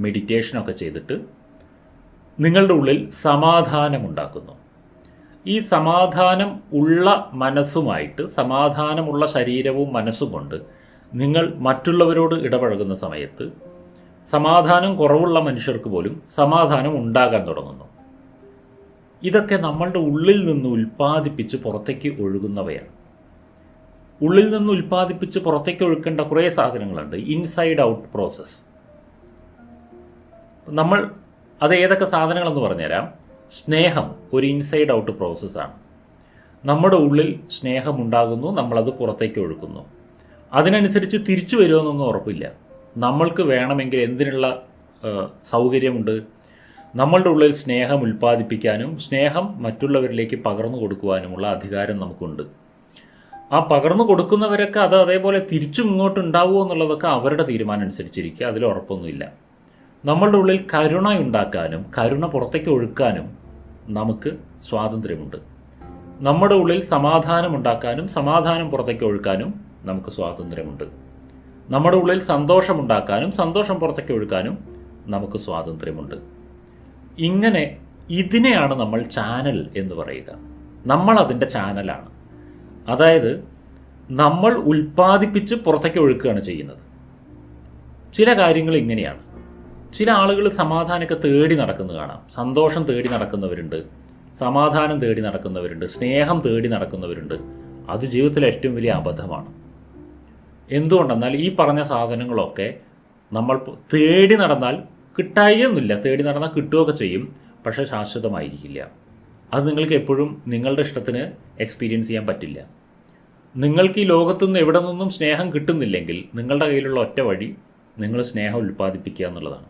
മെഡിറ്റേഷനൊക്കെ ചെയ്തിട്ട് നിങ്ങളുടെ ഉള്ളിൽ സമാധാനമുണ്ടാക്കുന്നു. ഈ സമാധാനം ഉള്ള മനസ്സുമായിട്ട്, സമാധാനമുള്ള ശരീരവും മനസ്സും കൊണ്ട് നിങ്ങൾ മറ്റുള്ളവരോട് ഇടപഴകുന്ന സമയത്ത് സമാധാനം കുറവുള്ള മനുഷ്യർക്ക് പോലും സമാധാനം ഉണ്ടാകാൻ തുടങ്ങുന്നു. ഇതൊക്കെ നമ്മളുടെ ഉള്ളിൽ നിന്ന് ഉൽപ്പാദിപ്പിച്ച് പുറത്തേക്ക് ഒഴുകുന്നവയാണ്. ഉള്ളിൽ നിന്ന് ഉൽപ്പാദിപ്പിച്ച് പുറത്തേക്ക് ഒഴുക്കേണ്ട കുറേ സാധനങ്ങളുണ്ട്. Inside out process. നമ്മൾ അത് ഏതൊക്കെ സാധനങ്ങളെന്ന് പറഞ്ഞുതരാം. സ്നേഹം ഒരു ഇൻസൈഡ് ഔട്ട് പ്രോസസ്സാണ്. നമ്മുടെ ഉള്ളിൽ സ്നേഹമുണ്ടാകുന്നു, നമ്മളത് പുറത്തേക്ക് ഒഴുക്കുന്നു. അതിനനുസരിച്ച് തിരിച്ചു വരുമെന്നൊന്നും ഉറപ്പില്ല. നമ്മൾക്ക് വേണമെങ്കിൽ എന്തിനുള്ള സൗകര്യമുണ്ട്? നമ്മളുടെ ഉള്ളിൽ സ്നേഹം ഉൽപ്പാദിപ്പിക്കാനും സ്നേഹം മറ്റുള്ളവരിലേക്ക് പകർന്നു കൊടുക്കുവാനുമുള്ള അധികാരം നമുക്കുണ്ട്. ആ പകർന്നു കൊടുക്കുന്നവരൊക്കെ അത് അതേപോലെ തിരിച്ചും ഇങ്ങോട്ട് ഉണ്ടാവുമോ എന്നുള്ളതൊക്കെ അവരുടെ തീരുമാനം അനുസരിച്ചിരിക്കുക. അതിൽ ഉറപ്പൊന്നുമില്ല. നമ്മളുടെ ഉള്ളിൽ കരുണ ഉണ്ടാക്കാനും കരുണ പുറത്തേക്ക് ഒഴുക്കാനും നമുക്ക് സ്വാതന്ത്ര്യമുണ്ട്. നമ്മുടെ ഉള്ളിൽ സമാധാനം ഉണ്ടാക്കാനും സമാധാനം പുറത്തേക്ക് ഒഴുക്കാനും നമുക്ക് സ്വാതന്ത്ര്യമുണ്ട്. നമ്മുടെ ഉള്ളിൽ സന്തോഷമുണ്ടാക്കാനും സന്തോഷം പുറത്തേക്ക് ഒഴുക്കാനും നമുക്ക് സ്വാതന്ത്ര്യമുണ്ട്. ഇങ്ങനെ ഇതിനെയാണ് നമ്മൾ ചാനൽ എന്ന് പറയുക. നമ്മൾ അതിൻ്റെ ചാനലാണ്. അതായത് നമ്മൾ ഉൽപ്പാദിപ്പിച്ച് പുറത്തേക്ക് ഒഴുക്കുകയാണ് ചെയ്യുന്നത്. ചില കാര്യങ്ങൾ ഇങ്ങനെയാണ്. ചില ആളുകൾ സമാധാനമൊക്കെ തേടി നടക്കുന്നത് കാണാം. സന്തോഷം തേടി നടക്കുന്നവരുണ്ട്, സമാധാനം തേടി നടക്കുന്നവരുണ്ട്, സ്നേഹം തേടി നടക്കുന്നവരുണ്ട്. അത് ജീവിതത്തിലെ ഏറ്റവും വലിയ അബദ്ധമാണ്. എന്തുകൊണ്ടെന്നാൽ ഈ പറഞ്ഞ സാധനങ്ങളൊക്കെ നമ്മൾ തേടി നടന്നാൽ കിട്ടായൊന്നുമില്ല. തേടി നടന്നാൽ കിട്ടുകയൊക്കെ ചെയ്യും, പക്ഷേ ശാശ്വതമായിരിക്കില്ല. അത് നിങ്ങൾക്ക് എപ്പോഴും നിങ്ങളുടെ ഇഷ്ടത്തിന് എക്സ്പീരിയൻസ് ചെയ്യാൻ പറ്റില്ല. നിങ്ങൾക്ക് ഈ ലോകത്തുനിന്ന് എവിടെ നിന്നും സ്നേഹം കിട്ടുന്നില്ലെങ്കിൽ നിങ്ങളുടെ കയ്യിലുള്ള ഒറ്റ വഴി നിങ്ങൾ സ്നേഹം ഉൽപ്പാദിപ്പിക്കുക എന്നുള്ളതാണ്.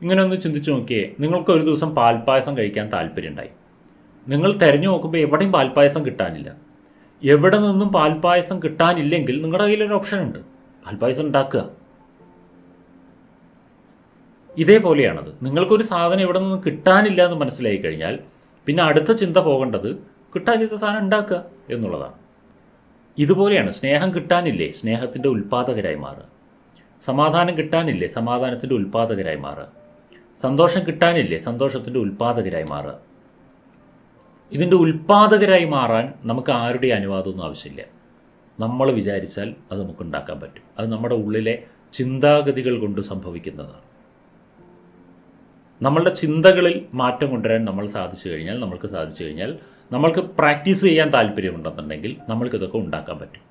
ഇങ്ങനെ ഒന്ന് ചിന്തിച്ച് നോക്കിയേ. നിങ്ങൾക്ക് ഒരു ദിവസം പാൽപ്പായസം കഴിക്കാൻ താല്പര്യമുണ്ടായി. നിങ്ങൾ തിരഞ്ഞു നോക്കുമ്പോൾ എവിടെയും പാൽപ്പായസം കിട്ടാനില്ല. എവിടെ നിന്നും പാൽപ്പായസം കിട്ടാനില്ലെങ്കിൽ നിങ്ങളുടെ കയ്യിലൊരു ഓപ്ഷൻ ഉണ്ട്. പാൽപ്പായസം ഉണ്ടാക്കുക. ഇതേപോലെയാണത്. നിങ്ങൾക്കൊരു സാധനം എവിടെ നിന്നും കിട്ടാനില്ല എന്ന് മനസ്സിലായി കഴിഞ്ഞാൽ പിന്നെ അടുത്ത ചിന്ത പോകേണ്ടത് കിട്ടാനില്ലാത്ത സാധനം ഉണ്ടാക്കുക എന്നുള്ളതാണ്. ഇതുപോലെയാണ് സ്നേഹം കിട്ടാനില്ലേ, സ്നേഹത്തിൻ്റെ ഉൽപ്പാദകരായി മാറുക. സമാധാനം കിട്ടാനില്ലേ, സമാധാനത്തിൻ്റെ ഉൽപ്പാദകരായി മാറുക. സന്തോഷം കിട്ടാനില്ലേ, സന്തോഷത്തിൻ്റെ ഉൽപ്പാദകരായി മാറുക. ഇതിൻ്റെ ഉൽപ്പാദകരായി മാറാൻ നമുക്ക് ആരുടെ അനുവാദമൊന്നും ആവശ്യമില്ല. നമ്മൾ വിചാരിച്ചാൽ അത് നമുക്ക് ഉണ്ടാക്കാൻ പറ്റും. അത് നമ്മുടെ ഉള്ളിലെ ചിന്താഗതികൾ കൊണ്ട് സംഭവിക്കുന്നതാണ്. നമ്മളുടെ ചിന്തകളിൽ മാറ്റം കൊണ്ടുവരാൻ നമ്മൾക്ക് സാധിച്ചു കഴിഞ്ഞാൽ നമ്മൾക്ക് പ്രാക്ടീസ് ചെയ്യാൻ താല്പര്യമുണ്ടെന്നുണ്ടെങ്കിൽ നമ്മൾക്കിതൊക്കെ ഉണ്ടാക്കാൻ പറ്റും.